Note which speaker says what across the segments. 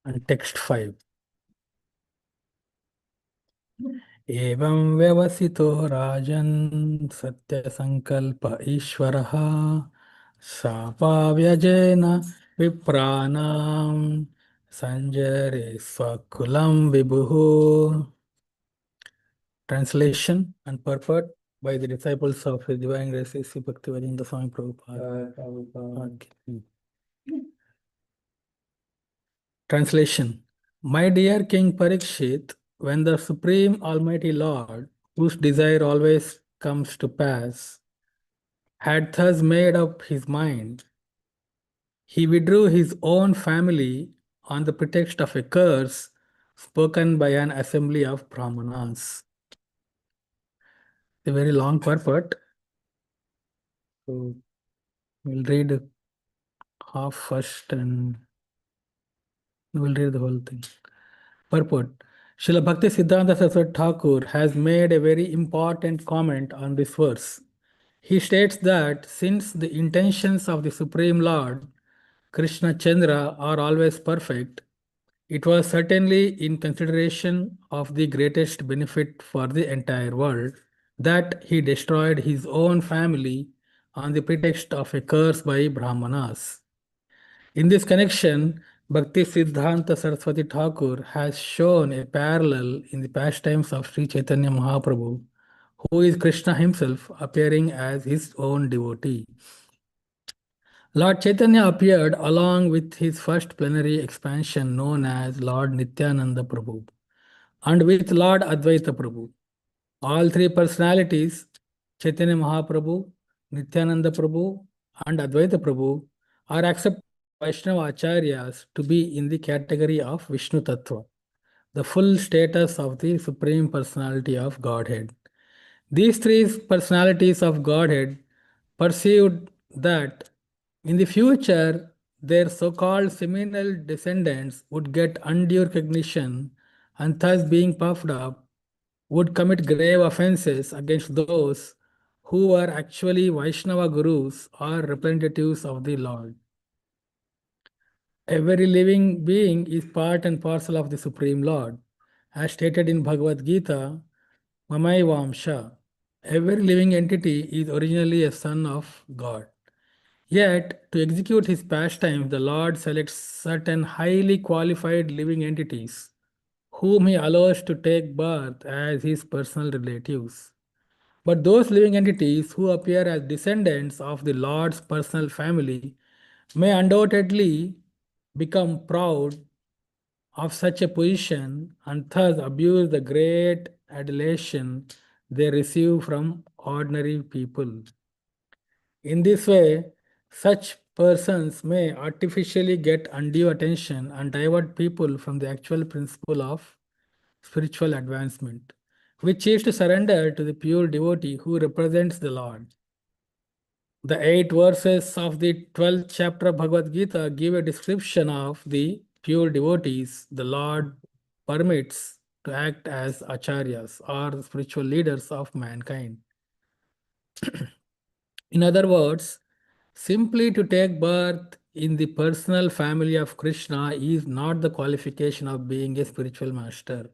Speaker 1: And text 5. एवं व्यवसितो राजन् सत्यसङ्कल्प ईश्वरः शापाव्यजेन विप्राणां संजरे स्वकुलं विभुः. Translation and purport by the disciples of His Divine Grace Sri Bhaktivedanta Swami Prabhupada. Okay. Translation. My dear King Parikshit, when the Supreme Almighty Lord, whose desire always comes to pass, had thus made up his mind, he withdrew his own family on the pretext of a curse spoken by an assembly of Brahmanas. A very long purport. So we'll read half first and we'll read the whole thing. Purport. Srila Bhakti Siddhanta Saraswati Thakur has made a very important comment on this verse. He states that since the intentions of the Supreme Lord, Krishna Chandra, are always perfect, it was certainly in consideration of the greatest benefit for the entire world that he destroyed his own family on the pretext of a curse by Brahmanas. In this connection, Bhakti Siddhanta Saraswati Thakur has shown a parallel in the pastimes of Sri Chaitanya Mahaprabhu, who is Krishna himself appearing as his own devotee. Lord Chaitanya appeared along with his first plenary expansion known as Lord Nityananda Prabhu and with Lord Advaita Prabhu. All three personalities, Chaitanya Mahaprabhu, Nityananda Prabhu, and Advaita Prabhu, are accepted by Vaishnava Acharyas to be in the category of Vishnu Tattva, the full status of the Supreme Personality of Godhead. These three personalities of Godhead perceived that in the future their so-called seminal descendants would get undue recognition and thus being puffed up would commit grave offenses against those who were actually Vaishnava gurus or representatives of the Lord. Every living being is part and parcel of the Supreme Lord. As stated in Bhagavad Gita, Mamaivamsha, every living entity is originally a son of God. Yet, to execute his pastimes, the Lord selects certain highly qualified living entities, whom he allows to take birth as his personal relatives. But those living entities who appear as descendants of the Lord's personal family may undoubtedly become proud of such a position and thus abuse the great adulation they receive from ordinary people. In this way, such persons may artificially get undue attention and divert people from the actual principle of spiritual advancement, which is to surrender to the pure devotee who represents the Lord. The 8 verses of the 12th chapter of Bhagavad Gita give a description of the pure devotees the Lord permits to act as acharyas or the spiritual leaders of mankind. In other words, simply to take birth in the personal family of Krishna is not the qualification of being a spiritual master.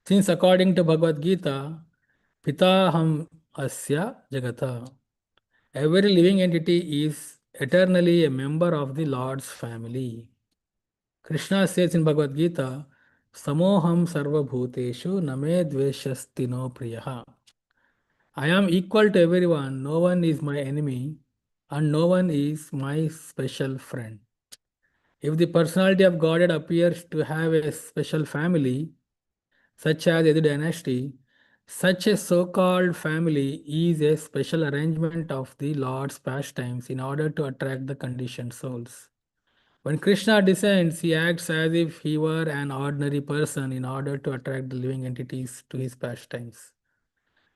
Speaker 1: Since according to Bhagavad Gita, Pitaham Asya Jagata, every living entity is eternally a member of the Lord's family. Krishna says in Bhagavad Gita, Samoham Sarva Bhuteshu Name Dveshasti no Priyaha. I am equal to everyone, no one is my enemy, and no one is my special friend. If the personality of Godhead appears to have a special family, such as Yadu dynasty, such a so-called family is a special arrangement of the Lord's pastimes in order to attract the conditioned souls. When Krishna descends, he acts as if he were an ordinary person in order to attract the living entities to his pastimes.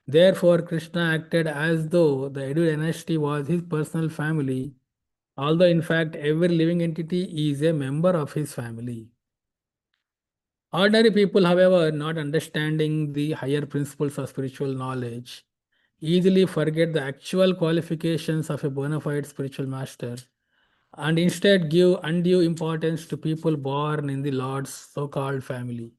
Speaker 1: Therefore, Krishna acted as though the Yadu dynasty was his personal family, although in fact every living entity is a member of his family. Ordinary people, however, not understanding the higher principles of spiritual knowledge, easily forget the actual qualifications of a bona fide spiritual master and instead give undue importance to people born in the Lord's so-called family.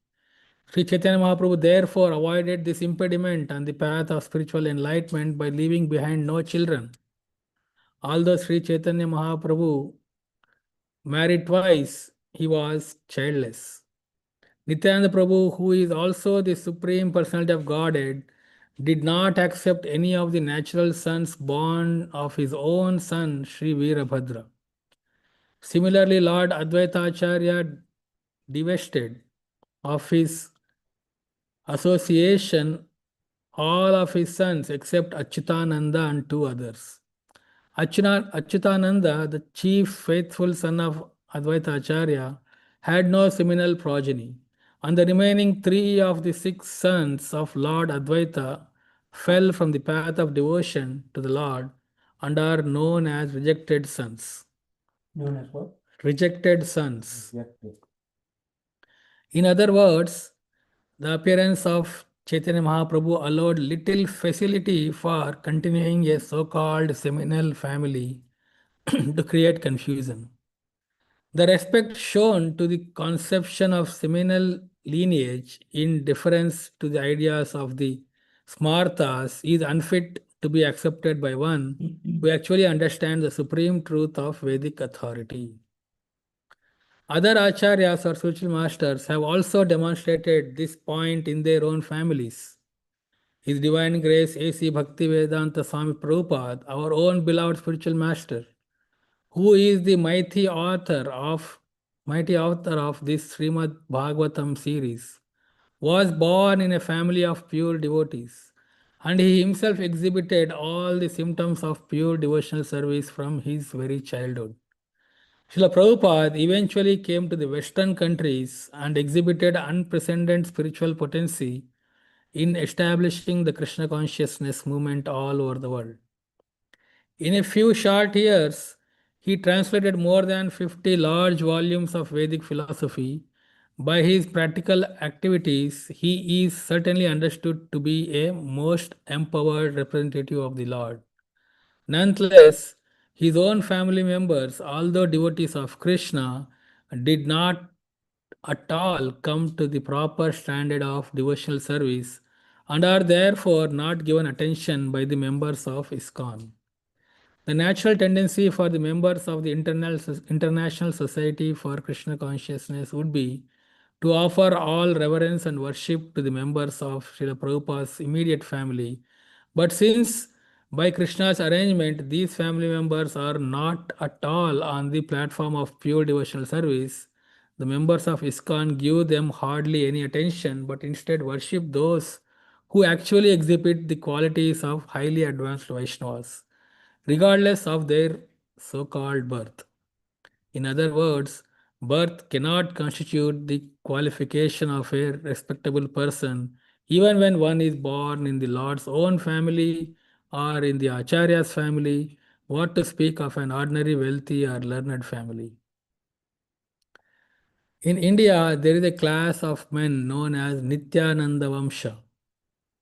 Speaker 1: Sri Chaitanya Mahaprabhu therefore avoided this impediment on the path of spiritual enlightenment by leaving behind no children. Although Sri Chaitanya Mahaprabhu married twice, he was childless. Nityananda Prabhu, who is also the Supreme Personality of Godhead, did not accept any of the natural sons born of his own son, Sri Veerabhadra. Similarly, Lord Advaita Acharya divested of his association all of his sons except Achyutananda and two others. Achyutananda, the chief faithful son of Advaita Acharya, had no seminal progeny, and the remaining three of the six sons of Lord Advaita fell from the path of devotion to the Lord and are known as rejected sons.
Speaker 2: Known as what?
Speaker 1: Rejected sons.
Speaker 2: Rejected.
Speaker 1: In other words, the appearance of Chaitanya Mahaprabhu allowed little facility for continuing a so-called seminal family to create confusion. The respect shown to the conception of seminal lineage in deference to the ideas of the Smartas is unfit to be accepted by one who actually understands the supreme truth of Vedic authority. Other acharyas or spiritual masters have also demonstrated this point in their own families. His Divine Grace A.C. Bhaktivedanta Swami Prabhupada, our own beloved spiritual master, who is the mighty author of this Srimad Bhagavatam series, was born in a family of pure devotees, and he himself exhibited all the symptoms of pure devotional service from his very childhood. Srila Prabhupada eventually came to the Western countries and exhibited unprecedented spiritual potency in establishing the Krishna consciousness movement all over the world. In a few short years, he translated more than 50 large volumes of Vedic philosophy. By his practical activities, he is certainly understood to be a most empowered representative of the Lord. Nonetheless, his own family members, although devotees of Krishna, did not at all come to the proper standard of devotional service and are therefore not given attention by the members of ISKCON. The natural tendency for the members of the International Society for Krishna Consciousness would be to offer all reverence and worship to the members of Srila Prabhupada's immediate family. But since by Krishna's arrangement, these family members are not at all on the platform of pure devotional service, the members of ISKCON give them hardly any attention, but instead worship those who actually exhibit the qualities of highly advanced Vaishnavas, regardless of their so-called birth. In other words, birth cannot constitute the qualification of a respectable person, even when one is born in the Lord's own family or in the Acharya's family, what to speak of an ordinary wealthy or learned family. In India, there is a class of men known as Nityananda Vamsha,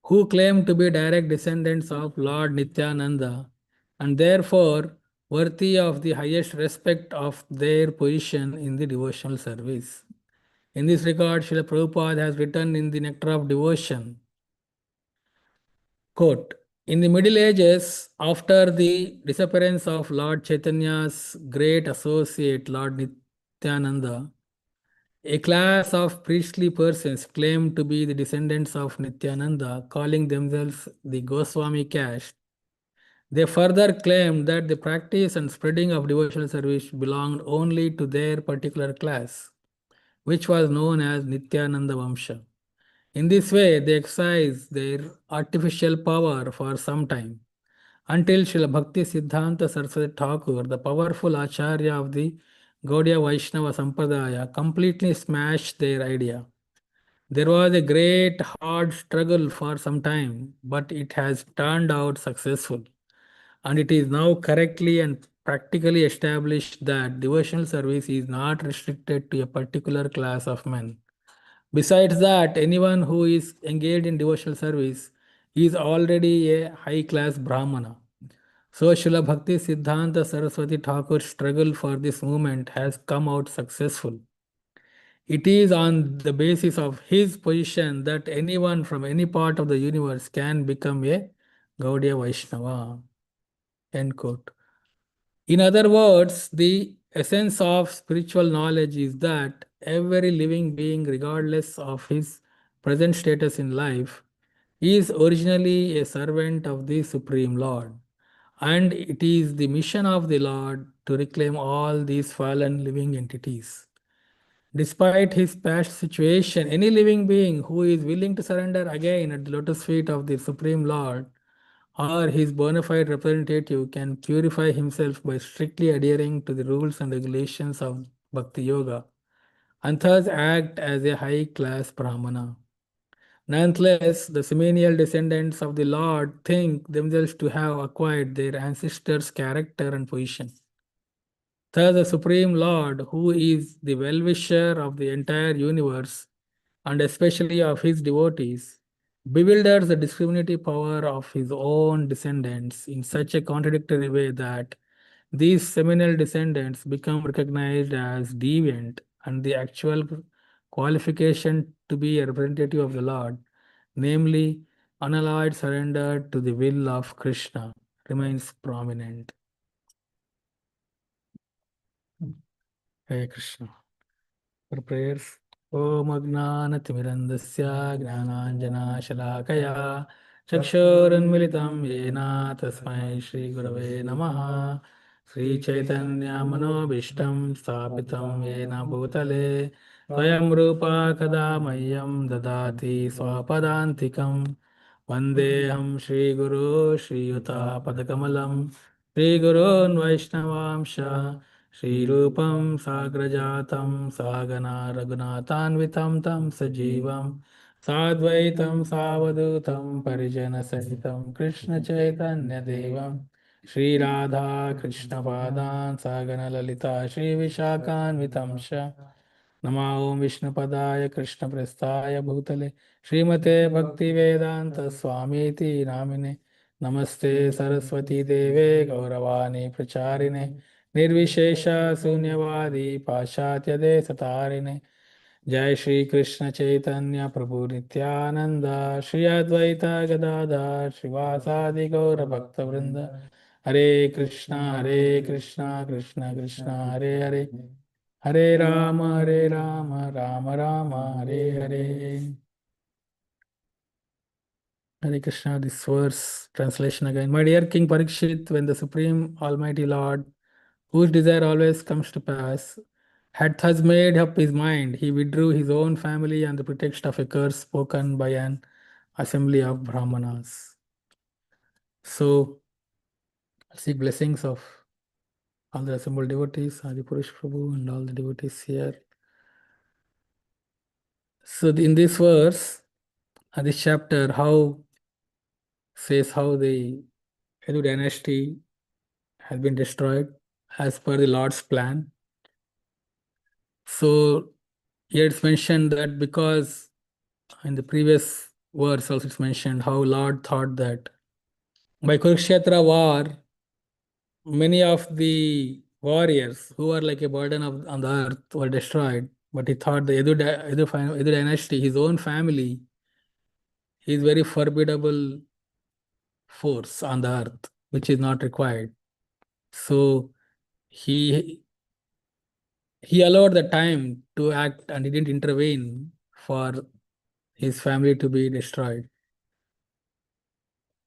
Speaker 1: who claim to be direct descendants of Lord Nityananda and therefore worthy of the highest respect of their position in the devotional service. In this regard, Srila Prabhupada has written in the Nectar of Devotion, quote, in the Middle Ages, after the disappearance of Lord Chaitanya's great associate, Lord Nityananda, a class of priestly persons claimed to be the descendants of Nityananda, calling themselves the Goswami caste. They further claimed that the practice and spreading of devotional service belonged only to their particular class, which was known as Nityananda Vamsha. In this way, they exercised their artificial power for some time, until Srila Bhakti Siddhanta Saraswati Thakur, the powerful Acharya of the Gaudiya Vaishnava Sampradaya, completely smashed their idea. There was a great hard struggle for some time, but it has turned out successful. And it is now correctly and practically established that devotional service is not restricted to a particular class of men. Besides that, anyone who is engaged in devotional service is already a high class Brahmana. So Srila Bhakti Siddhanta Saraswati Thakur's struggle for this movement has come out successful. It is on the basis of his position that anyone from any part of the universe can become a Gaudiya Vaishnava. End quote. In other words, the essence of spiritual knowledge is that every living being, regardless of his present status in life, is originally a servant of the Supreme Lord. And it is the mission of the Lord to reclaim all these fallen living entities. Despite his past situation, any living being who is willing to surrender again at the lotus feet of the Supreme Lord or his bona fide representative can purify himself by strictly adhering to the rules and regulations of Bhakti Yoga and thus act as a high class Brahmana. Nonetheless, the seminal descendants of the Lord think themselves to have acquired their ancestors' character and position. Thus, the Supreme Lord, who is the well wisher of the entire universe and especially of his devotees, bewilders the discriminative power of his own descendants in such a contradictory way that these seminal descendants become recognized as deviant, and the actual qualification to be a representative of the Lord, namely unalloyed surrender to the will of Krishna, remains prominent. Hare Krishna. For prayers. Om Agnanatimirandasya Gnananjanashalaakaya Chakshuranmilitam Yena Tasmai Shri Gurave Namaha Sri Chaitanya Manobishtam Sthapitam Yena Bhutale Swayam Rupa Kada Mayam Dadati Swapadantikam Vandeham Shri Guru Shri Yuta Padakamalam Shri Gurun Vaishnavamsha श्रीरूपं साग्रजातं सागना रघुनाथान्वितं तं सजीवं साद्वैतं सावधूतं परिजनसहितं कृष्णचैतन्यदेवं श्रीराधा कृष्णपादान् सागनललिता श्रीविशाखान्वितं च नमा ॐ विष्णुपदाय कृष्णप्रस्थाय भूतले श्रीमते भक्तिवेदान्तस्वामीति नामिने नमस्ते सरस्वती देवे गौरवाणी प्रचारिणे निर्विशेष शून्यवादी पाश्चात्य देशतारिणे जय श्री कृष्ण चैतन्य प्रभु नित्यानंद श्री अद्वैत गदाधर श्रीवासादि गौर भक्त वृंद हरे Krishna Krishna Krishna Hare Hare Hare Ram Ram Ram Hare Hare. Hare Krishna, this verse translation again. My dear King Parikshit, when the Supreme Almighty Lord, whose desire always comes to pass, had thus made up his mind, he withdrew his own family on the pretext of a curse spoken by an assembly of Brahmanas. So, seek blessings of all the assembled devotees, Adipurush Prabhu, and all the devotees here. So, in this verse, this chapter, how says how the Edu dynasty has been destroyed as per the Lord's plan. So here it's mentioned that because in the previous verse also it's mentioned how Lord thought that by Kurukshetra war, many of the warriors who were like a burden on the earth were destroyed. But he thought the Edu dynasty, his own family, is very formidable force on the earth, which is not required. So he he allowed the time to act and he didn't intervene for his family to be destroyed.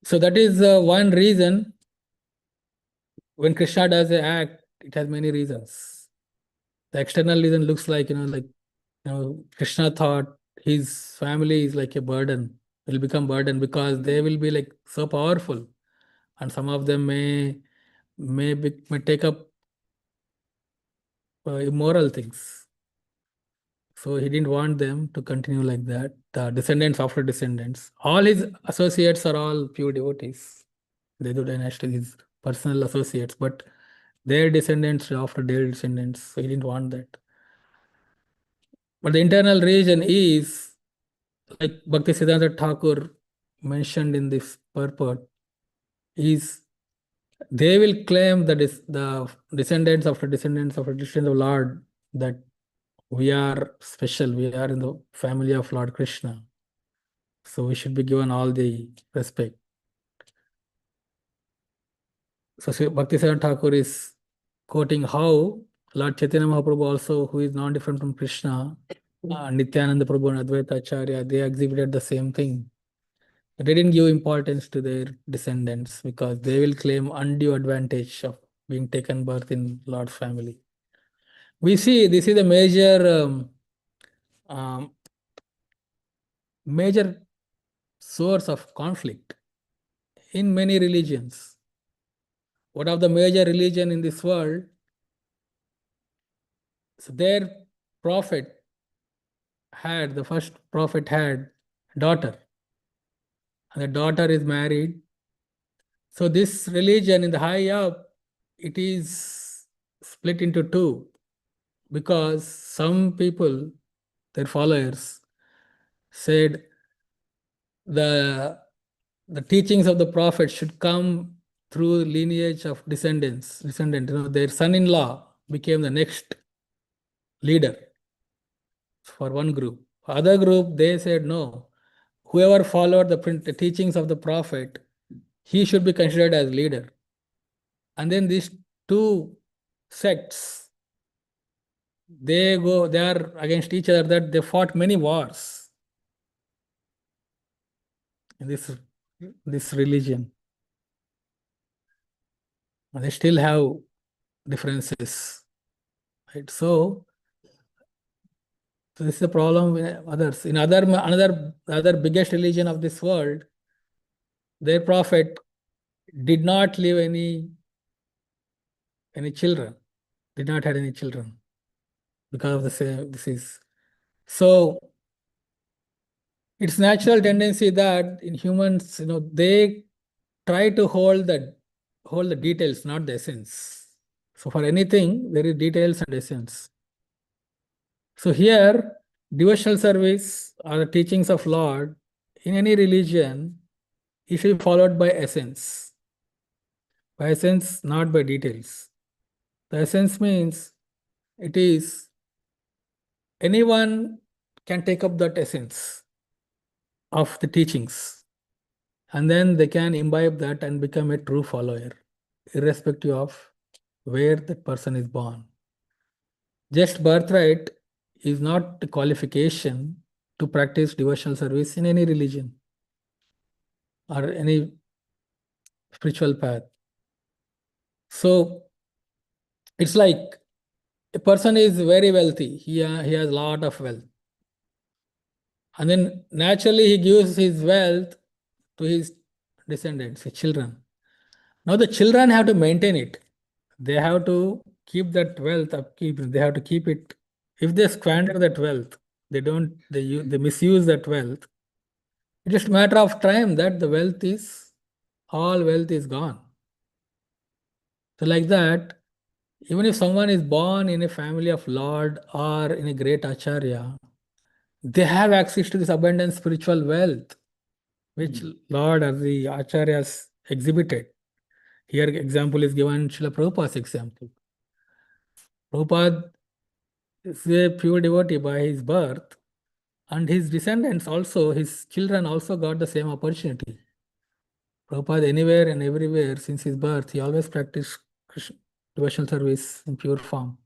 Speaker 1: So that is one reason when Krishna does an act, it has many reasons. The external reason looks like, Krishna thought his family is like a burden, will become burden because they will be like so powerful, and some of them may take up immoral things. So he didn't want them to continue like that. The descendants after descendants, all his associates are all pure devotees. They do dynasty, his personal associates, but their descendants after their descendants. So he didn't want that. But the internal reason is like Bhakti Siddhanta Thakur mentioned in this purport is they will claim that is the descendants after descendants after descendants of Lord, that we are special, we are in the family of Lord Krishna. So we should be given all the respect. So Bhaktisiddhanta Thakur is quoting how Lord Chaitanya Mahaprabhu also, who is non-different from Krishna, Nityananda Prabhu and Advaita Acharya, they exhibited the same thing. They didn't give importance to their descendants because they will claim undue advantage of being taken birth in Lord's family. We see this is a um, major source of conflict in many religions. One of the major religion in this world, so their prophet the first prophet had a daughter, and the daughter is married. So this religion in the high up, it is split into two, because some people, their followers, said the teachings of the prophet should come through lineage of descendant. Their son-in-law became the next leader for one group. Other group, they said no. Whoever followed the teachings of the prophet, he should be considered as leader. And then these two sects, they are against each other, that they fought many wars in this religion. And they still have differences. Right? So this is the problem with others. In other biggest religion of this world, their prophet did not leave any children, did not have any children because of the same disease. So it's natural tendency that in humans, they try to hold the details, not the essence. So for anything, there is details and essence. So here, devotional service or the teachings of Lord in any religion, it should be followed by essence. By essence, not by details. The essence means it is anyone can take up that essence of the teachings, and then they can imbibe that and become a true follower, irrespective of where that person is born. Just birthright is not a qualification to practice devotional service in any religion or any spiritual path. So it's like a person is very wealthy, he has a lot of wealth, and then naturally he gives his wealth to his descendants, his children. Now the children have to maintain it. They have to keep that wealth upkeep. They have to keep it. If they squander that wealth, they misuse that wealth. It's just a matter of time that all wealth is gone. So like that, even if someone is born in a family of Lord or in a great Acharya, they have access to this abundant spiritual wealth, which Lord or the Acharyas exhibited. Here example is given, Srila Prabhupada's example. Prabhupada is a pure devotee by his birth, and his descendants also, his children also got the same opportunity. Prabhupada anywhere and everywhere since his birth, he always practiced devotional service in pure form.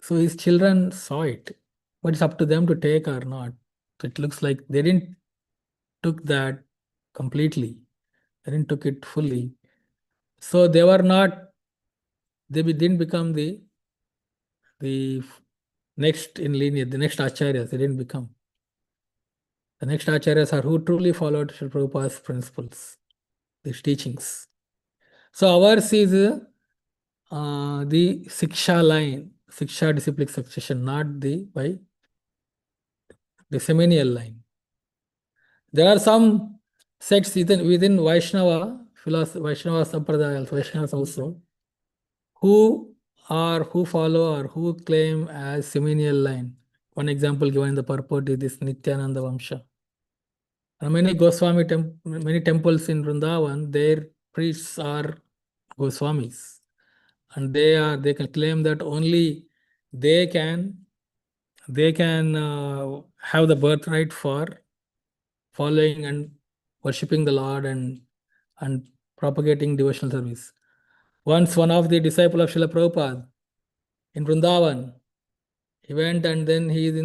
Speaker 1: So his children saw it, but it's up to them to take or not. So it looks like they didn't took that completely. They didn't took it fully. So they didn't become the next in lineage, the next acharyas, they didn't become. The next acharyas are who truly followed Srila Prabhupada's principles, these teachings. So ours is the Siksha line, Siksha disciplic succession, not by the seminal line. There are some sects within Vaishnava philosophy, Vaishnava Sampradayas, Vaishnavas also, who follow or who claim as seminal line. One example given in the purport is this Nityananda Vamsha. Many temples in Vrindavan, their priests are Goswamis, and they can claim that only they can have the birthright for following and worshipping the Lord and propagating devotional service. Once one of the disciples of Srila Prabhupada in Vrindavan, he went and then he is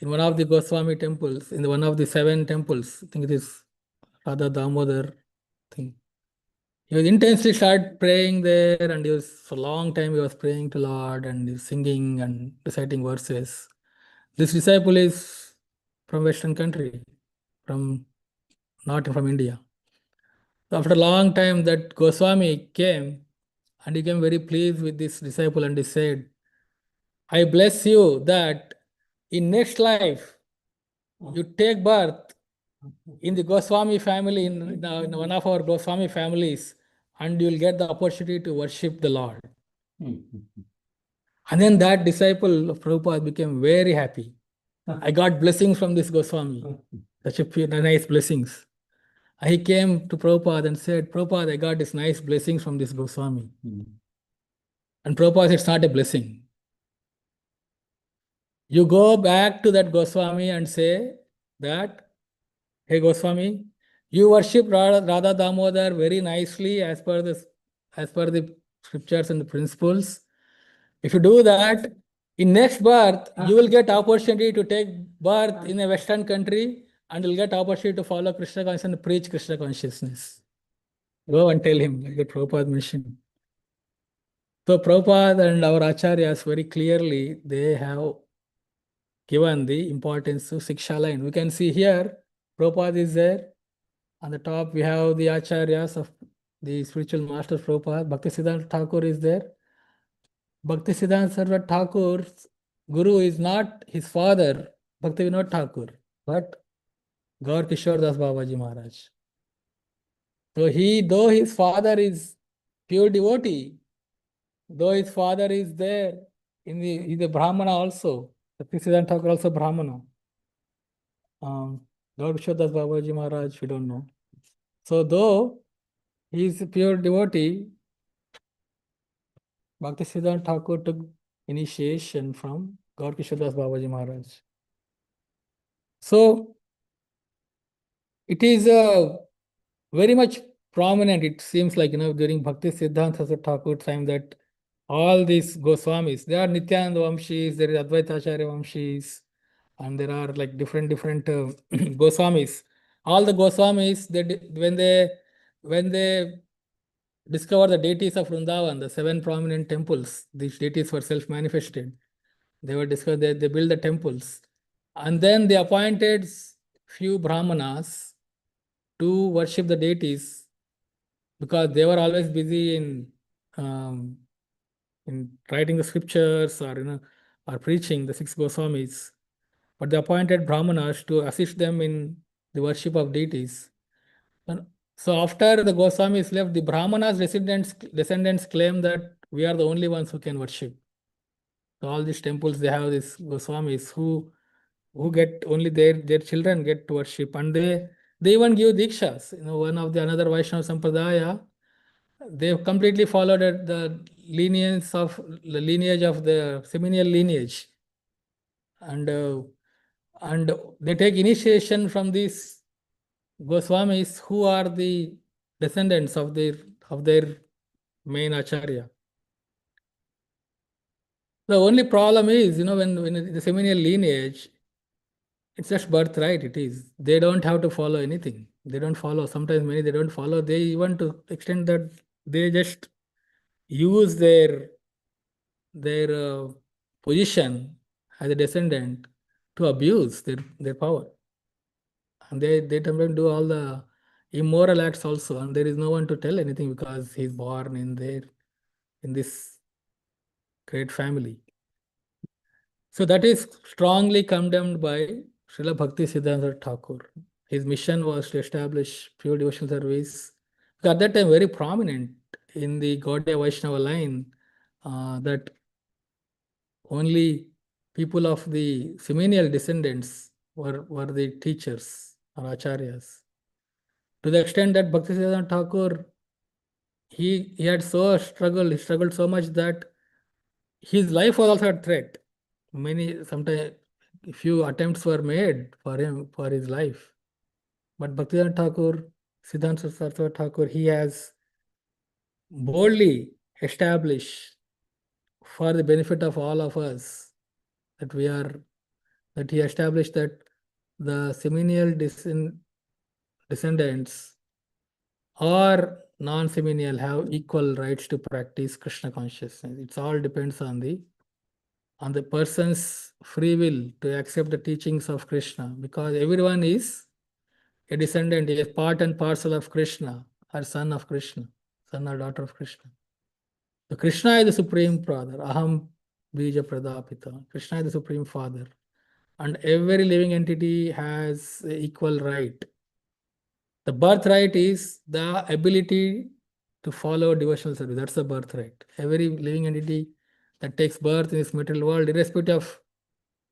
Speaker 1: in one of the Goswami temples, in one of the 7 temples. I think it is Radha Damodar thing. He was intensely started praying there, and he was for a long time he was praying to Lord and he was singing and reciting verses. This disciple is from Western country, from not from India. So after a long time, that Goswami came and he came very pleased with this disciple and he said, I bless you that in next life you take birth in the Goswami family, in one of our Goswami families, and you will get the opportunity to worship the Lord. And then that disciple of Prabhupada became very happy. I got blessings from this Goswami, such a nice blessings. And he came to Prabhupada and said, Prabhupada, I got this nice blessings from this Goswami. And Prabhupada said, it's not a blessing. You go back to that Goswami and say that, hey Goswami, you worship Radha Damodar very nicely as per the scriptures and the principles. If you do that, in next birth, you will get opportunity to take birth in a Western country and you'll get opportunity to follow Krishna consciousness and preach Krishna consciousness. Go and tell him, like the Prabhupada mentioned. So Prabhupada and our acharyas very clearly, they have given the importance to Siksha line. We can see here, Prabhupada is there. On the top, we have the acharyas of the spiritual master Prabhupada. Bhaktisiddhanta Thakur is there. Bhaktisiddhanta Saraswati Thakur's guru is not his father, Bhaktivinoda Thakur, but Gaur Kishore Das Babaji Maharaj. So though his father is pure devotee, though his father is there, he's a Brahmana also. Bhaktisiddhanta Thakur also Brahmana. Gaur Kishore Das Babaji Maharaj, we don't know. So though he is a pure devotee, Bhaktisiddhanta Thakur took initiation from Gaur Kishore Das Babaji Maharaj. So it is very much prominent, it seems like, during Bhaktisiddhanta Saraswati Thakur time that all these Goswamis, they are Nityananda Vamshis, there is Advaita Acharya Vamshis, and there are like different Goswamis. All the Goswamis, when they discover the deities of Vrindavan, the 7 prominent temples, these deities were self-manifested. They were discovered, they built the temples. And then they appointed few Brahmanas to worship the deities because they were always busy in writing the scriptures or preaching the 6 Goswamis. But they appointed Brahmanas to assist them in the worship of deities. And so after the Goswamis left, the Brahmanas' descendants claim that we are the only ones who can worship. So all these temples, they have these Goswamis who get only their children get to worship, and they even give dikshas. One of the another Vaishnava Sampradaya, they completely followed the lineage of the seminal lineage, and they take initiation from these Goswamis who are the descendants of their main acharya. The only problem is, when the seminal lineage, it's just birthright, it is. They don't have to follow anything. They don't follow. Sometimes many they don't follow. They even to extend that they just use their position as a descendant to abuse their power. And they sometimes do all the immoral acts also, and there is no one to tell anything because he's born in this great family. So that is strongly condemned by Srila Bhakti Siddhanta Thakur. His mission was to establish pure devotional service. At that time, very prominent in the Gaudiya Vaishnava line, that only people of the seminal descendants were the teachers or acharyas. To the extent that Bhaktisiddhanta Thakur, he had so struggled, he struggled so much that his life was also at threat. Sometimes few attempts were made for him, for his life. But Bhaktivedanta Thakur, Siddhanta Saraswati Thakur, he has boldly established for the benefit of all of us that he established that the seminal descendants or non-seminal have equal rights to practice Krishna consciousness. It all depends on the person's free will to accept the teachings of Krishna, because everyone is a descendant, is part and parcel of Krishna, or son of Krishna, son or daughter of Krishna. So Krishna is the supreme father. Aham bija pradapita. Krishna is the supreme father. And every living entity has equal right. The birthright is the ability to follow devotional service. That's the birthright. Every living entity that takes birth in this material world, irrespective of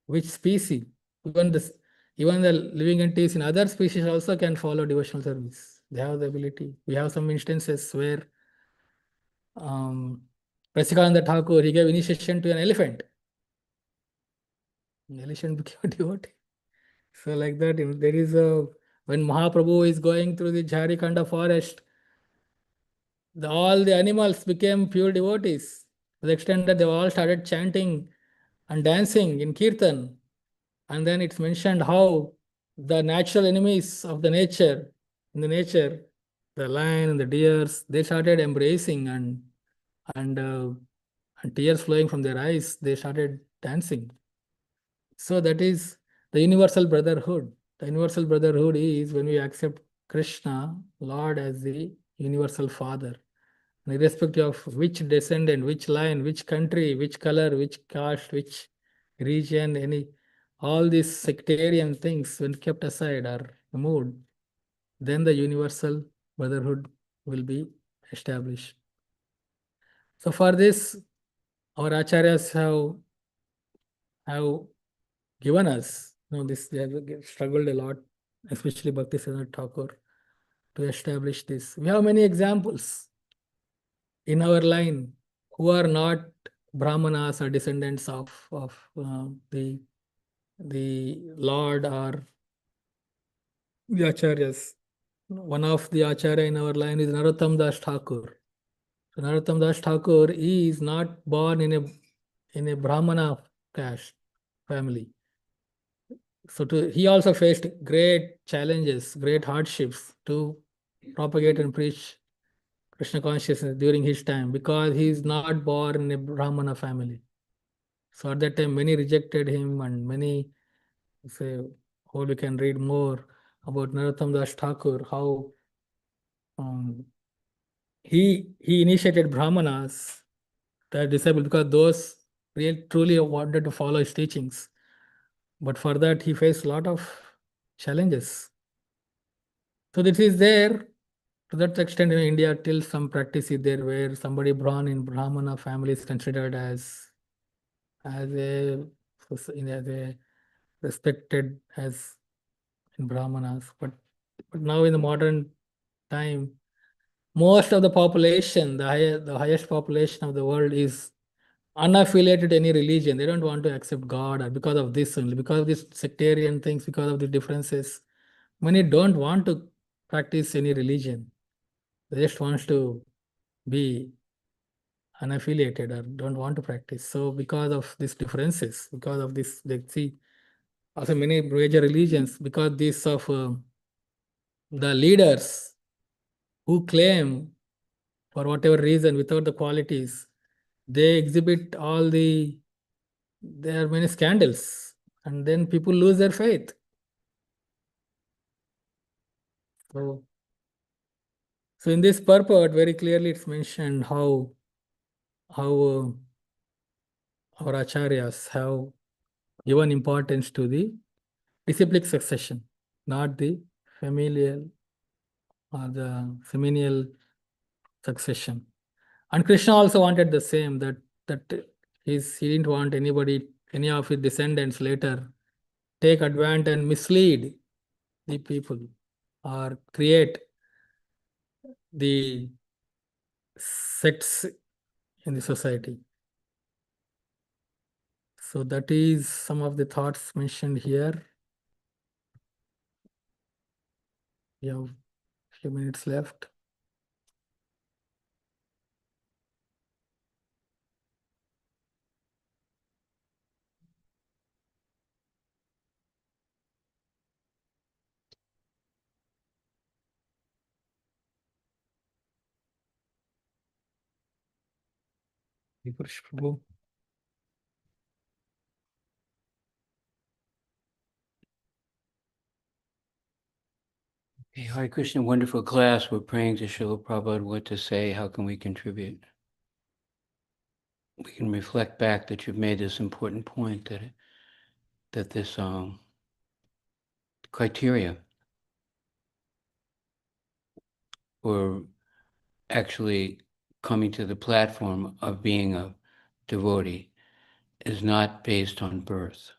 Speaker 1: which species, even the living entities in other species also can follow devotional service. They have the ability. We have some instances where Prasikananda Thakur, he gave initiation to an elephant. The elephant became a devotee. So like that, there is when Mahaprabhu is going through the Jharikanda forest, all the animals became pure devotees to the extent that they all started chanting and dancing in kirtan. And then it's mentioned how the natural enemies of the nature, in the nature, the lion and the deers, they started embracing and, uh, and tears flowing from their eyes. They started dancing. So that is the universal brotherhood. The universal brotherhood is when we accept Krishna, Lord, as the universal Father. And irrespective of which descendant, which line, which country, which color, which caste, which region, all these sectarian things, when kept aside or removed, then the universal brotherhood will be established. So for this, our acharyas have given us, this they have struggled a lot, especially Bhaktisiddhanta Thakur, to establish this. We have many examples in our line who are not Brahmanas or descendants of the Lord or the acharyas. One of the acharya in our line is Narottam Das Thakur. So Narottam Das Thakur is not born in a Brahmana caste family. So he also faced great challenges, great hardships to propagate and preach Krishna consciousness during his time, because he is not born in a Brahmana family. So at that time, many rejected him, and many say, oh, we can read more about Narottam Das Thakur, how he initiated Brahmanas, the disciples, because those really truly wanted to follow his teachings. But for that, he faced a lot of challenges. So this is there to that extent in India. Till some practice is there where somebody born in Brahmana family is considered as a respected as in Brahmanas. But now in the modern time, most of the population, the highest population of the world is unaffiliated to any religion. They don't want to accept God, or because of this only, because of these sectarian things, because of the differences. Many don't want to practice any religion. They just want to be unaffiliated or don't want to practice. So because of these differences, because of this, they see also many major religions, because these of the leaders who claim for whatever reason without the qualities, they exhibit there are many scandals, and then people lose their faith. So in this purport, very clearly it's mentioned how our acharyas have given importance to the disciplic succession, not the familial or the seminal succession. And Krishna also wanted the same, that he didn't want any of his descendants later take advantage and mislead the people or create the sects in the society. So that is some of the thoughts mentioned here. We have a few minutes left. Prabhu.
Speaker 2: Hey, Hare Krishna, wonderful class. We're praying to Srila Prabhupada what to say. How can we contribute? We can reflect back that you've made this important point that this criteria for actually coming to the platform of being a devotee is not based on birth,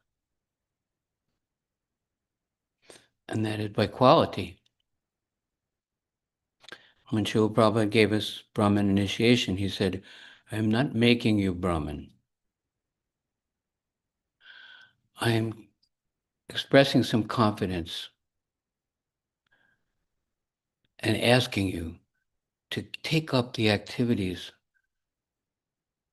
Speaker 2: and that is by quality. When Srila Prabhupada gave us Brahman initiation, he said, I am not making you Brahman. I am expressing some confidence and asking you to take up the activities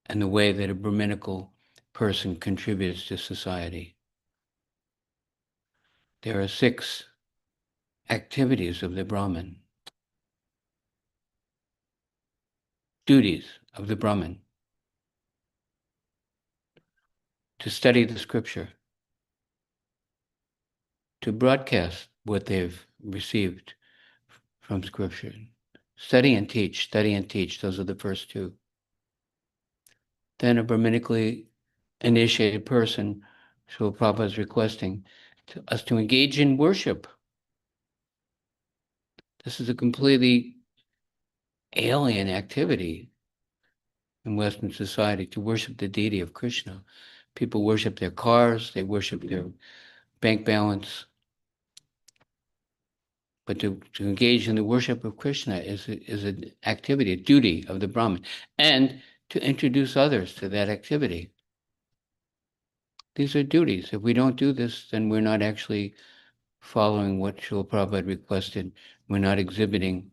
Speaker 2: and the way that a Brahminical person contributes to society. There are 6 activities of the Brahmin, duties of the Brahmin: to study the scripture, to broadcast what they've received from scripture, study and teach, those are the first 2. Then a Brahminically initiated person, Srila Prabhupada is requesting us to engage in worship. This is a completely alien activity in Western society, to worship the deity of Krishna. People worship their cars, they worship their bank balance. But to engage in the worship of Krishna is an activity, a duty of the Brahmin, and to introduce others to that activity. These are duties. If we don't do this, then we're not actually following what Srila Prabhupada requested. We're not exhibiting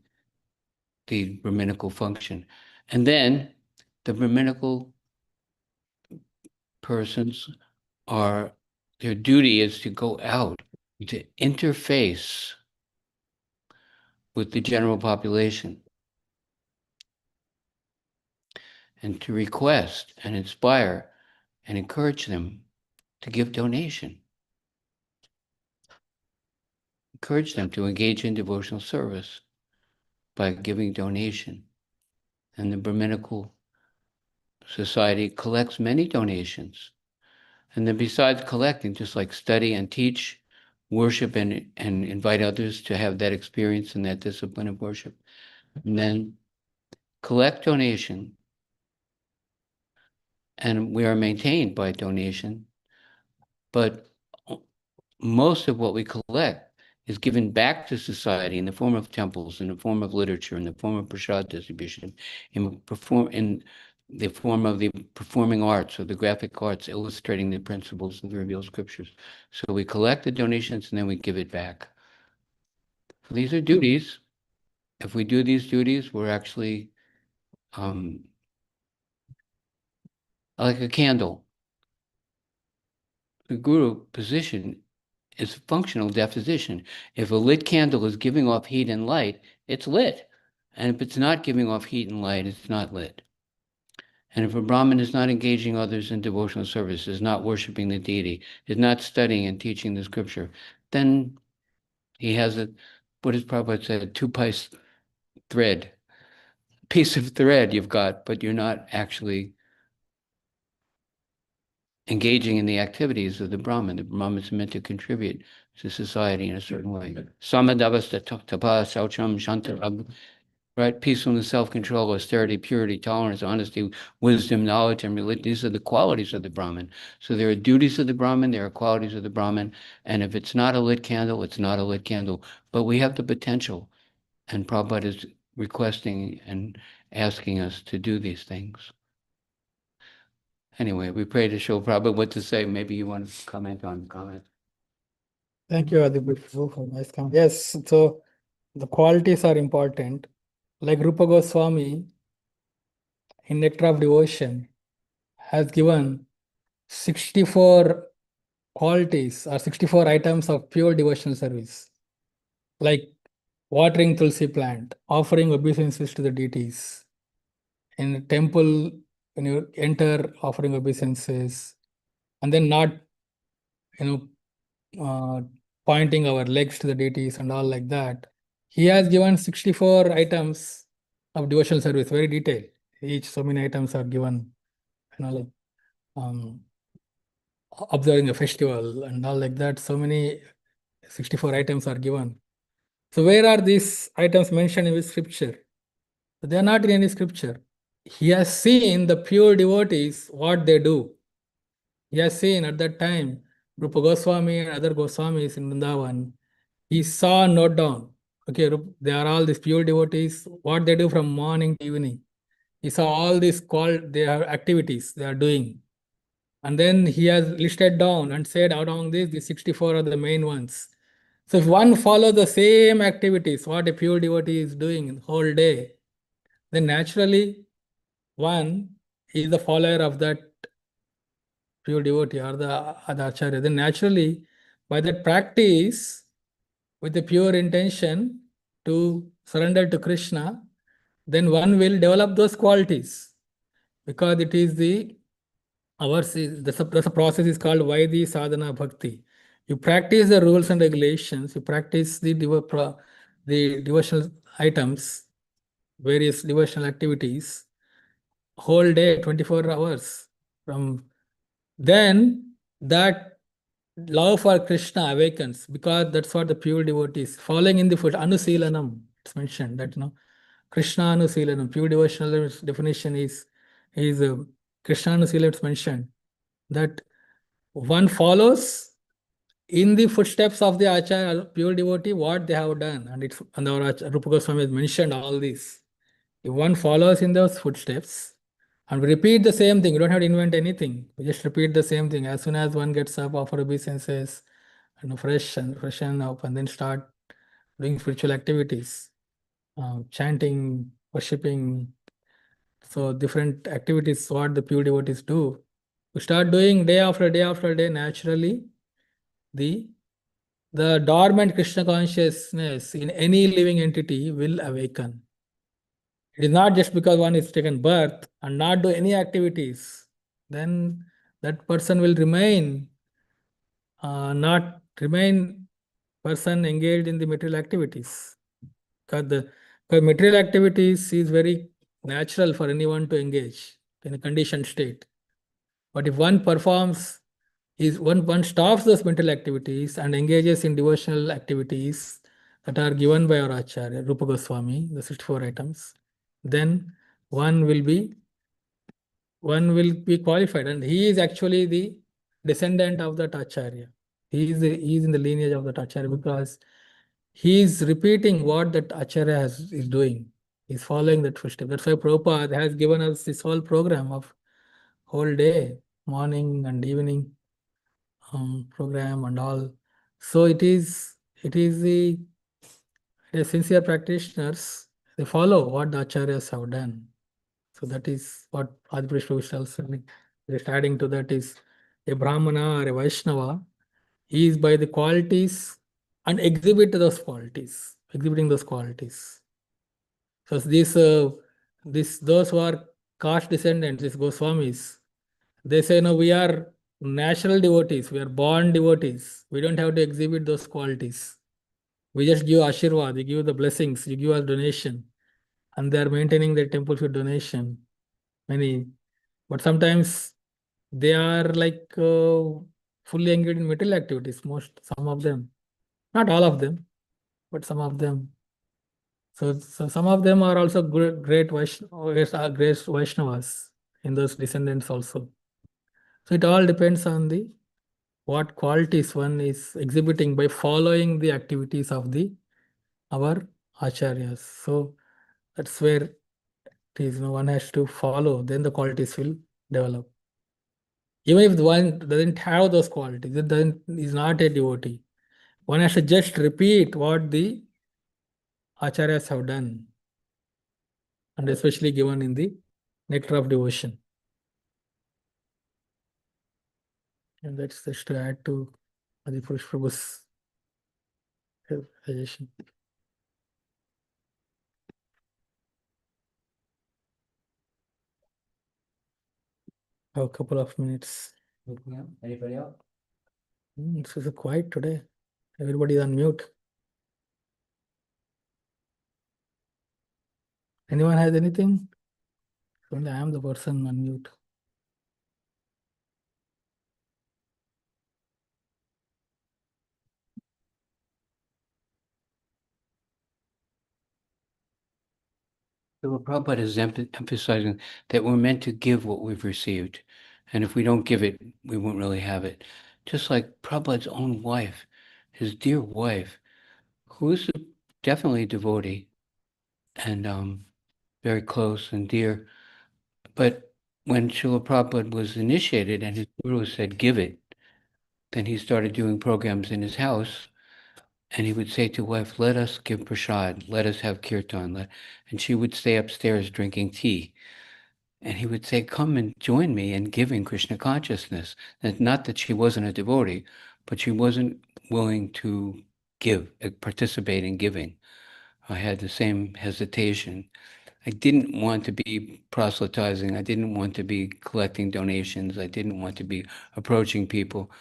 Speaker 2: the Brahminical function. And then the Brahminical persons their duty is to go out, to interface with the general population, and to request and inspire and encourage them to give donation. Encourage them to engage in devotional service by giving donation. And the Brahminical society collects many donations. And then besides collecting, just like study and teach, worship and invite others to have that experience and that discipline of worship. And then collect donation. And we are maintained by donation. But most of what we collect is given back to society in the form of temples, in the form of literature, in the form of prasad distribution, in the form of the performing arts or the graphic arts illustrating the principles of the revealed scriptures. So we collect the donations and then we give it back. So these are duties. If we do these duties, we're actually like a candle. The guru position is functional deposition. If a lit candle is giving off heat and light, it's lit. And if it's not giving off heat and light, it's not lit. And if a Brahmin is not engaging others in devotional service, is not worshiping the deity, is not studying and teaching the scripture, then he has what is Prabhupada said, a two-piece thread, piece of thread you've got, but you're not actually engaging in the activities of the Brahmin. The Brahmin is meant to contribute to society in a certain way. Samadavasta tapa saucham shantarab, right? Peacefulness, self-control, austerity, purity, tolerance, honesty, wisdom, knowledge, and religion. These are the qualities of the Brahmin. So there are duties of the Brahmin, there are qualities of the Brahmin, and if it's not a lit candle, it's not a lit candle. But we have the potential, and Prabhupada is requesting and asking us to do these things. Anyway, we pray to show Prabhupada what to say. Maybe you want to comment on the comment.
Speaker 1: Thank you, Adibhushu, for nice comment. Yes, so the qualities are important. Like Rupa Goswami in Nectar of Devotion has given 64 qualities or 64 items of pure devotional service, like watering tulsi plant, offering obeisances to the deities. In a temple, when you enter, offering obeisances, and then not, pointing our legs to the deities and all like that. He has given 64 items of devotional service, very detailed. Each so many items are given, like um, observing a festival and all like that. So many 64 items are given. So where are these items mentioned in the scripture? They are not in any scripture. He has seen the pure devotees, what they do. He has seen at that time, Rupa Goswami and other Goswamis in Vrindavan, he saw, note down. Okay, they are all these pure devotees, what they do from morning to evening. He saw all these their activities they are doing. And then he has listed down and said, out among these, the 64 are the main ones. So if one follows the same activities, what a pure devotee is doing the whole day, then naturally one is the follower of that pure devotee or the acharya. Then naturally, by that practice, with the pure intention to surrender to Krishna, then one will develop those qualities, because it is the process is called Vaidhi Sadhana Bhakti. You practice the rules and regulations, you practice the devotional items, various devotional activities, whole day, 24 hours. Then that love for Krishna awakens, because that's what the pure devotees following in the foot. Anusilanam, it's mentioned that Krishna Anusilanam, pure devotional definition is Krishna Anusilanam. It's mentioned that one follows in the footsteps of the Acharya, pure devotee, what they have done, and our Rupa Goswami has mentioned all this. If one follows in those footsteps and we repeat the same thing, you don't have to invent anything. We just repeat the same thing. As soon as one gets up, offer obeisances, freshen up, and then start doing spiritual activities, chanting, worshipping. So different activities, what the pure devotees do. We start doing day after day after day, naturally, the dormant Krishna consciousness in any living entity will awaken. It is not just because one is taken birth and not do any activities, then that person will not remain person engaged in the material activities. Because material activities is very natural for anyone to engage in a conditioned state. But if one performs, one stops those mental activities and engages in devotional activities that are given by our Acharya, Rupa Goswami, the 64 items, then one will be qualified, and he is actually the descendant of that Acharya. He is in the lineage of that Acharya, because he is repeating what that Acharya is doing. He's following that footstep. That's why Prabhupada has given us this whole program of whole day, morning and evening program and all. So it is the sincere practitioners, they follow what the acharyas have done. So that is what Adiprishna Prabhu tells me. Just adding to that is a Brahmana or a Vaishnava is by the qualities and exhibiting those qualities. So those who are caste descendants, these Goswamis, they say, no, we are natural devotees, we are born devotees. We don't have to exhibit those qualities. We just give Ashirvad, we give the blessings, you give us donation. And they are maintaining their temples with donation. But sometimes they are like fully engaged in material activities, some of them. Not all of them, but some of them. So some of them are also great Vaishnavas in those descendants also. So it all depends on what qualities one is exhibiting by following the activities of our acharyas. So That's where it is, one has to follow, then the qualities will develop. Even if the one doesn't have those qualities, it doesn't is not a devotee. One has to just repeat what the acharyas have done, and especially given in the nectar of devotion. And that's just to add to Adipurush Prabhu's suggestion. A couple of minutes.
Speaker 2: Anybody else?
Speaker 1: It's so quiet today. Everybody is on mute. Anyone has anything? Only I am the person on mute.
Speaker 2: So Prabhupada is emphasizing that we're meant to give what we've received. And if we don't give it, we won't really have it. Just like Prabhupada's own wife, his dear wife, who is definitely a devotee and very close and dear. But when Srila Prabhupada was initiated and his guru said, give it, then he started doing programs in his house. And he would say to wife, let us give prasad, let us have kirtan. And she would stay upstairs drinking tea. And he would say, come and join me in giving Krishna consciousness. And not that she wasn't a devotee, but she wasn't willing to give, participate in giving. I had the same hesitation. I didn't want to be proselytizing. I didn't want to be collecting donations. I didn't want to be approaching people.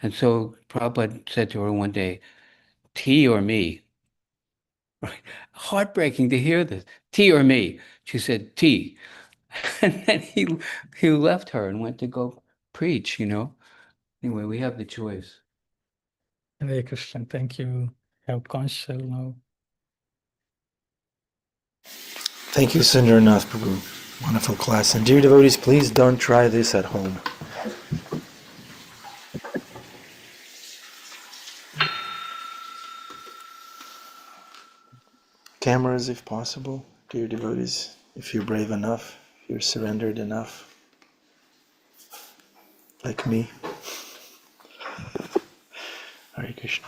Speaker 2: And so Prabhupada said to her one day, tea or me? Right. Heartbreaking to hear this. Tea or me? She said, tea. And then he left her and went to go preach, Anyway, we have the choice.
Speaker 1: Hare Krishna, thank you. Have conscious now.
Speaker 3: Thank you, Sundarnath Prabhu. Wonderful class. And dear devotees, please don't try this at home. Cameras if possible, dear devotees, if you're brave enough, if you're surrendered enough, like me. Hare Krishna.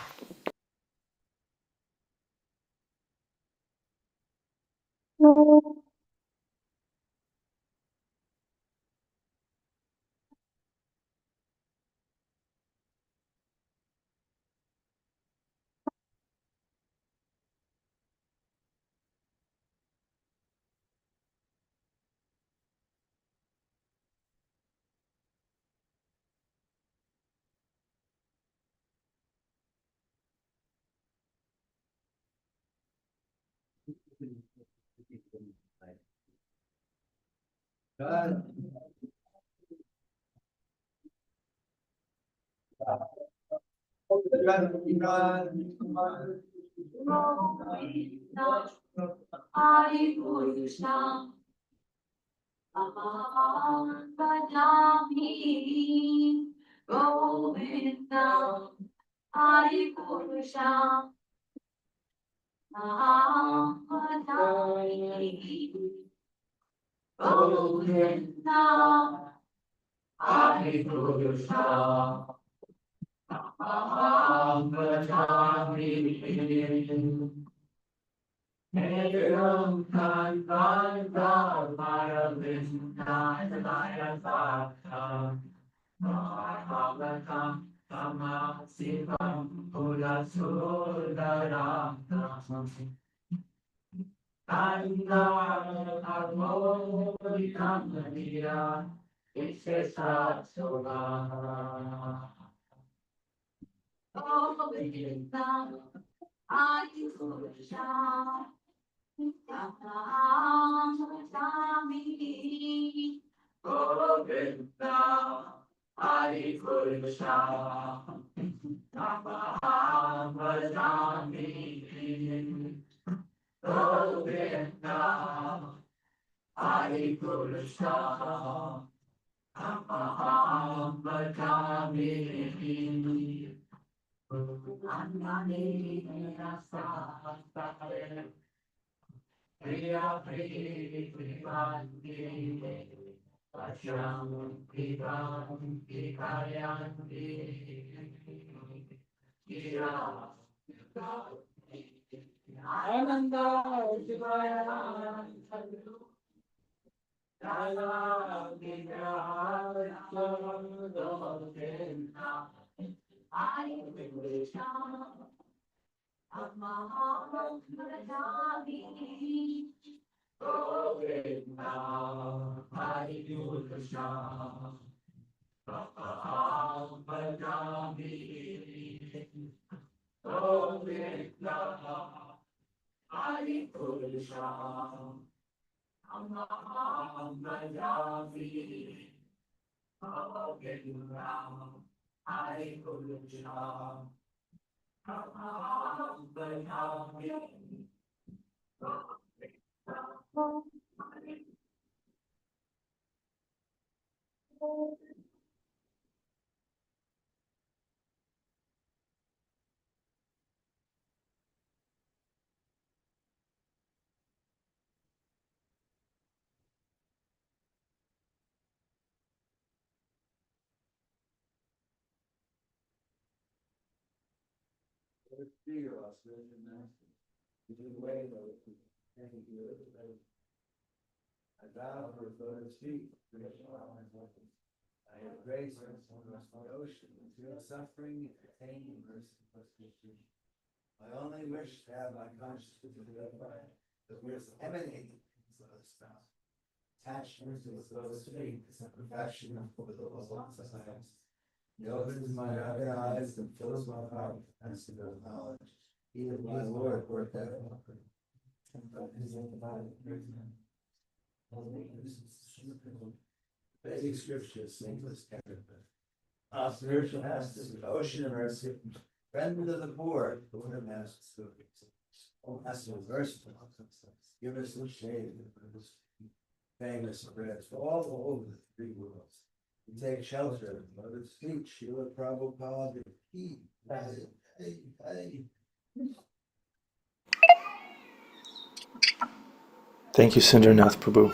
Speaker 3: Thank you, Sundarnath Prabhu.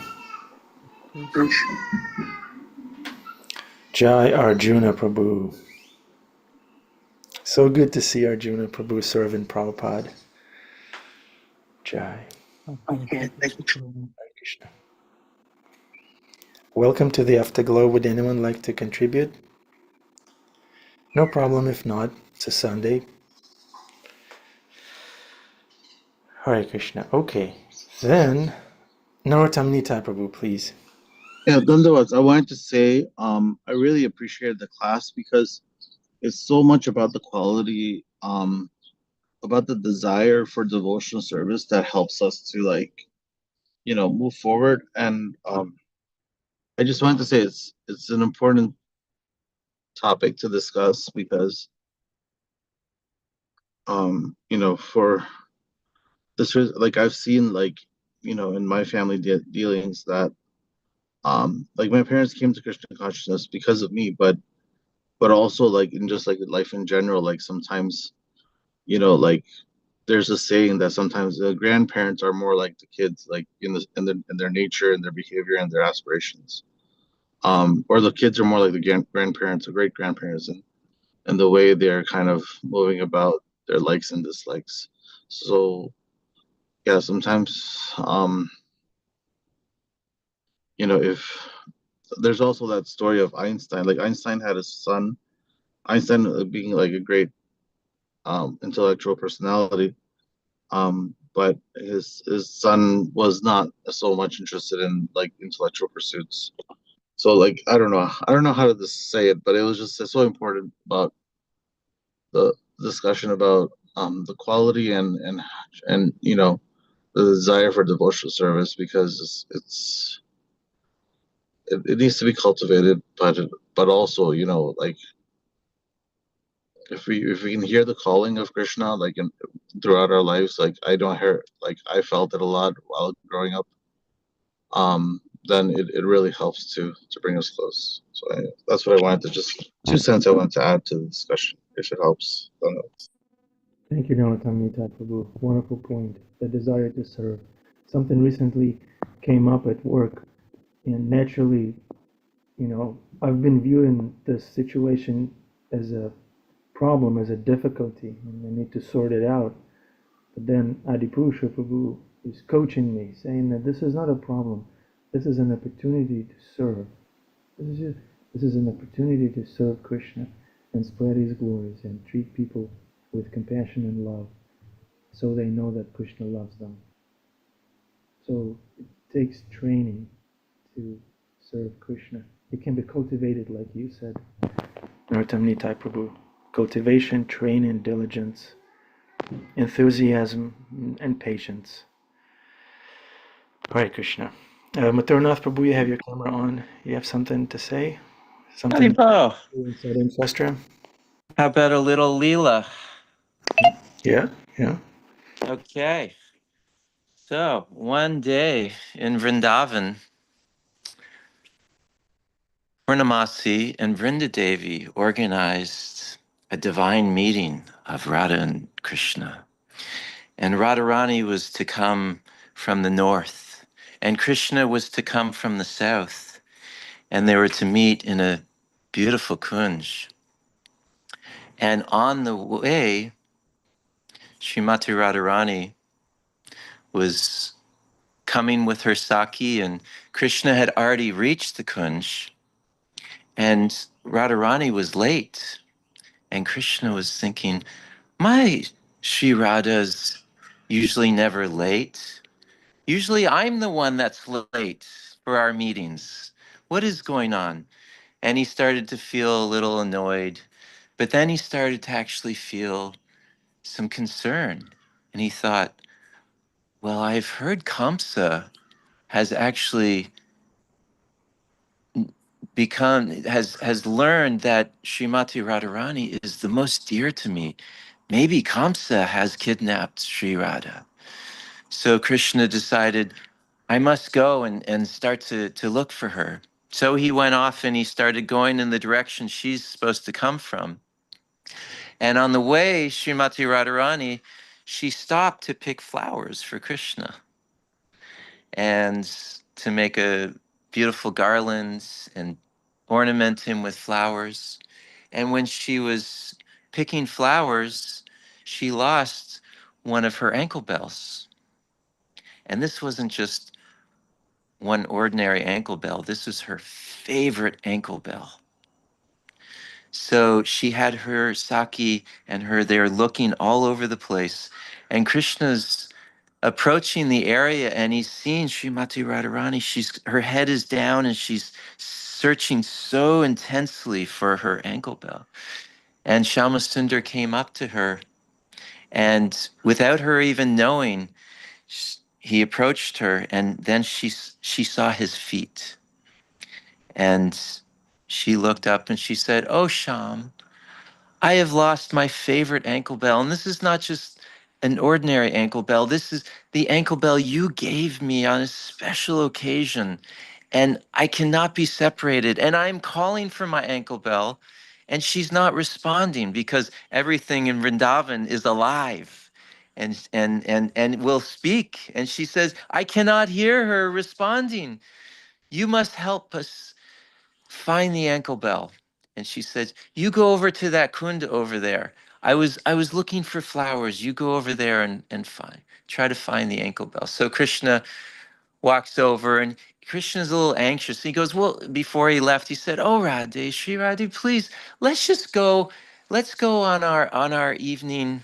Speaker 3: Jai Arjuna Prabhu. So good to see Arjuna Prabhu serving Prabhupada. Jai.
Speaker 1: Okay.
Speaker 3: Hare Krishna. Welcome to the Afterglow. Would anyone like to contribute? No problem if not. It's a Sunday. Hare Krishna. Okay. Then, Narottam Prabhu, please.
Speaker 4: Yeah, Dandavats, I wanted to say I really appreciated the class because it's so much about the quality, about the desire for devotional service that helps us to move forward. And I just wanted to say it's an important topic to discuss because for this, like I've seen in my family dealings that like my parents came to Krishna consciousness because of me, but also like in just like life in general, like sometimes like there's a saying that sometimes the grandparents are more like the kids, like in their nature and their behavior and their aspirations, or the kids are more like the grandparents or great grandparents and the way they're kind of moving about their likes and dislikes. So yeah, sometimes if there's also that story of Einstein, like Einstein had a son, Einstein being like a great intellectual personality, but his son was not so much interested in like intellectual pursuits. So like I don't know how to say it, but it was just so important about the discussion about the quality and the desire for devotional service, because it needs to be cultivated, but also like if we can hear the calling of Krishna like throughout our lives, like I felt it a lot while growing up, then it really helps to bring us close. So that's what I wanted to just 2 cents I wanted to add to the discussion, if it helps. I don't know.
Speaker 3: Thank you, Narottam Prabhu. Wonderful point. The desire to serve. It's something recently came up at work, and naturally, I've been viewing this situation as a problem, as a difficulty, and I need to sort it out. But then Adipusha Prabhu is coaching me, saying that this is not a problem. This is an opportunity to serve. This is an opportunity to serve Krishna and spread his glories and treat people with compassion and love so they know that Krishna loves them. So it takes training to serve Krishna. It can be cultivated, like you said, Narottam Nitai Prabhu. Cultivation, training, diligence, enthusiasm, and patience. Hare Krishna. Maturnath Prabhu, you have your camera on. You have something to say? Something
Speaker 5: Haribo,
Speaker 3: inside in Shastra?
Speaker 5: how about a little Leela?
Speaker 3: Yeah, yeah.
Speaker 5: Okay. So one day in Vrindavan, Purnamasi and Vrindadevi organized a divine meeting of Radha and Krishna. And Radharani was to come from the north, and Krishna was to come from the south. And they were to meet in a beautiful kunj. And on the way, Srimati Radharani was coming with her saki, and Krishna had already reached the kunj, and Radharani was late. And Krishna was thinking, my Sri Radha's usually never late. Usually I'm the one that's late for our meetings. What is going on? And he started to feel a little annoyed, but then he started to actually feel some concern. And he thought, well, I've heard Kamsa has actually has learned that Srimati Radharani is the most dear to me. Maybe Kamsa has kidnapped Sri Radha. So Krishna decided, I must go and start to look for her. So he went off and he started going in the direction she's supposed to come from. And on the way, Srimati Radharani, she stopped to pick flowers for Krishna and to make a beautiful garland and ornament him with flowers. And when she was picking flowers, she lost one of her ankle bells. And this wasn't just one ordinary ankle bell, this was her favorite ankle bell. So she had her saki and her there looking all over the place. And Krishna's approaching the area and he's seeing Srimati Radharani. Her head is down and she's searching so intensely for her ankle bell. And Shyamasundar came up to her, and without her even knowing, he approached her, and then she saw his feet. And she looked up and she said, "Oh, Shyam, I have lost my favorite ankle bell. And this is not just an ordinary ankle bell. This is the ankle bell you gave me on a special occasion. And I cannot be separated. And I'm calling for my ankle bell. And she's not responding because everything in Vrindavan is alive and will speak. And she says, I cannot hear her responding. You must help us find the ankle bell. And she says, you go over to that kunda over there. I was looking for flowers. You go over there and try to find the ankle bell. So Krishna walks over and Krishna's a little anxious. He goes, well, before he left, he said, oh, Radhe, Sri Radhe, please, let's go on our evening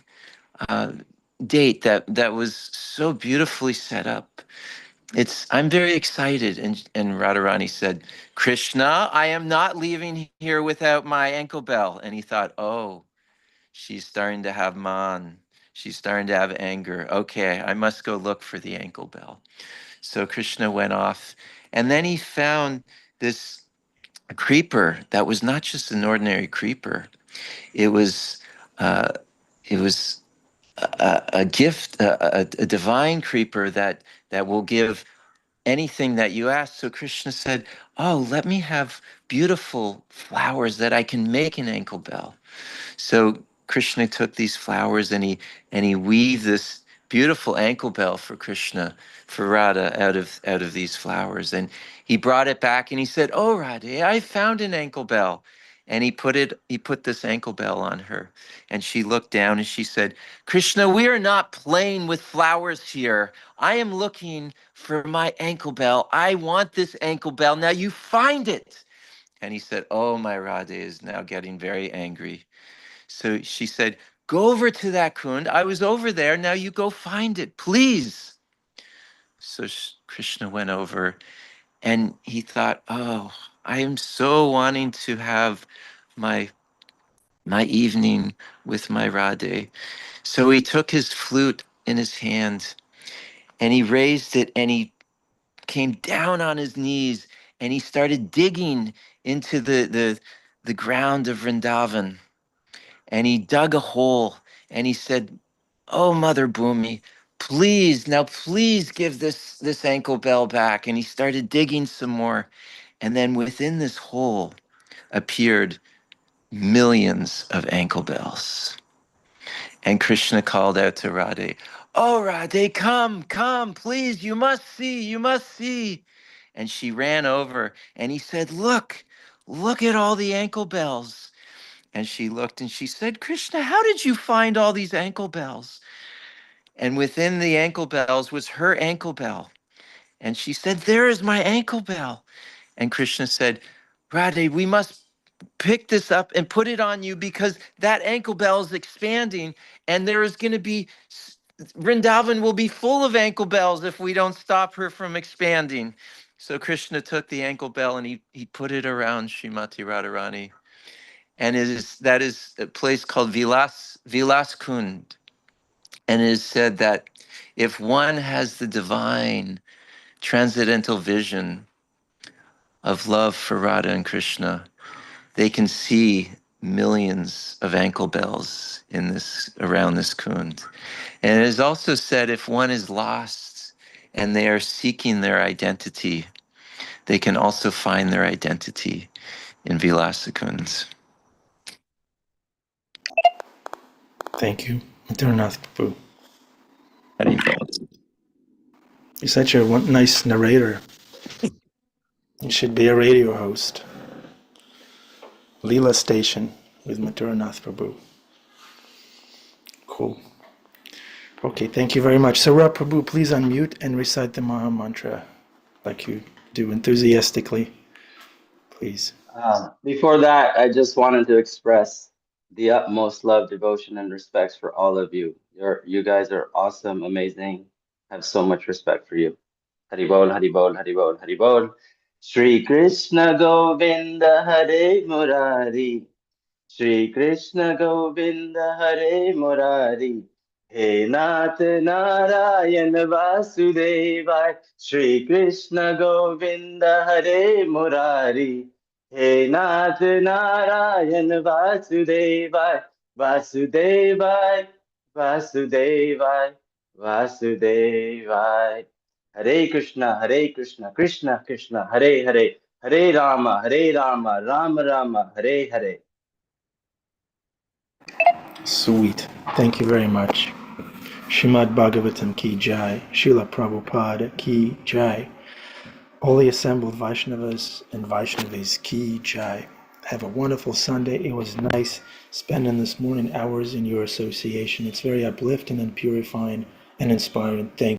Speaker 5: uh, date that was so beautifully set up. I'm very excited. And Radharani said, Krishna, I am not leaving here without my ankle bell. And he thought, oh, she's starting to have man. She's starting to have anger. Okay, I must go look for the ankle bell. So Krishna went off, and then he found this creeper that was not just an ordinary creeper. It was uh, it was a gift, a divine creeper that will give anything that you ask. So Krishna said, oh, let me have beautiful flowers that I can make an ankle bell. So Krishna took these flowers and he weaved this beautiful ankle bell for Krishna, for Radha, out of these flowers. And he brought it back and he said, "Oh, Radha, I found an ankle bell." And he put this ankle bell on her. And she looked down and she said, "Krishna, we are not playing with flowers here. I am looking for my ankle bell. I want this ankle bell. Now you find it." And he said, "Oh, my Radha is now getting very angry." So she said, "Go over to that kund. I was over there. Now you go find it, please." So Krishna went over and he thought, "Oh, I am so wanting to have my evening with my Radhe." So he took his flute in his hand and he raised it and he came down on his knees and he started digging into the ground of Vrindavan. And he dug a hole and he said, "Oh, Mother Bhumi, please, now please give this ankle bell back." And he started digging some more. And then within this hole appeared millions of ankle bells. And Krishna called out to Radhe, "Oh, Radhe, come, come, please, you must see, you must see." And she ran over and he said, look at all the ankle bells." And she looked and she said, "Krishna, how did you find all these ankle bells?" And within the ankle bells was her ankle bell. And she said, "There is my ankle bell." And Krishna said, "Radhe, we must pick this up and put it on you because that ankle bell is expanding and there is going to be, Vrindavan will be full of ankle bells if we don't stop her from expanding." So Krishna took the ankle bell and he put it around Srimati Radharani. And that is a place called Vilas Kund. And it is said that if one has the divine transcendental vision of love for Radha and Krishna, they can see millions of ankle bells around this kund. And it is also said if one is lost and they are seeking their identity, they can also find their identity in Vilasakund.
Speaker 3: Thank you, Sundarnath Prabhu.
Speaker 5: Haribol.
Speaker 3: You're such a nice narrator. You should be a radio host. Leela Station with Madhuranath Prabhu. Cool. Okay, thank you very much. Sarah Prabhu, please unmute and recite the Maha Mantra like you do enthusiastically. Please.
Speaker 6: Before that, I just wanted to express the utmost love, devotion, and respect for all of you. You guys are awesome, amazing. I have so much respect for you. Haribol, Haribol, Haribol, Haribol. Shri Krishna Govinda Hare Murari. Shri Krishna Govinda Hare Murari. He Nath Narayan Vasudevai. Shri Krishna Govinda Hare Murari. He Nath Narayan Vasudevai. Vasudevai. Vasudevai. Vasudevai. Hare Krishna, Krishna Krishna, Hare Hare, Hare Rama, Rama Rama, Hare Hare.
Speaker 3: Sweet. Thank you very much. Shrimad Bhagavatam Ki Jai. Srila Prabhupada Ki Jai. All the assembled Vaishnavas and Vaishnavis Ki Jai. Have a wonderful Sunday. It was nice spending this morning hours in your association. It's very uplifting and purifying and inspiring. Thank you.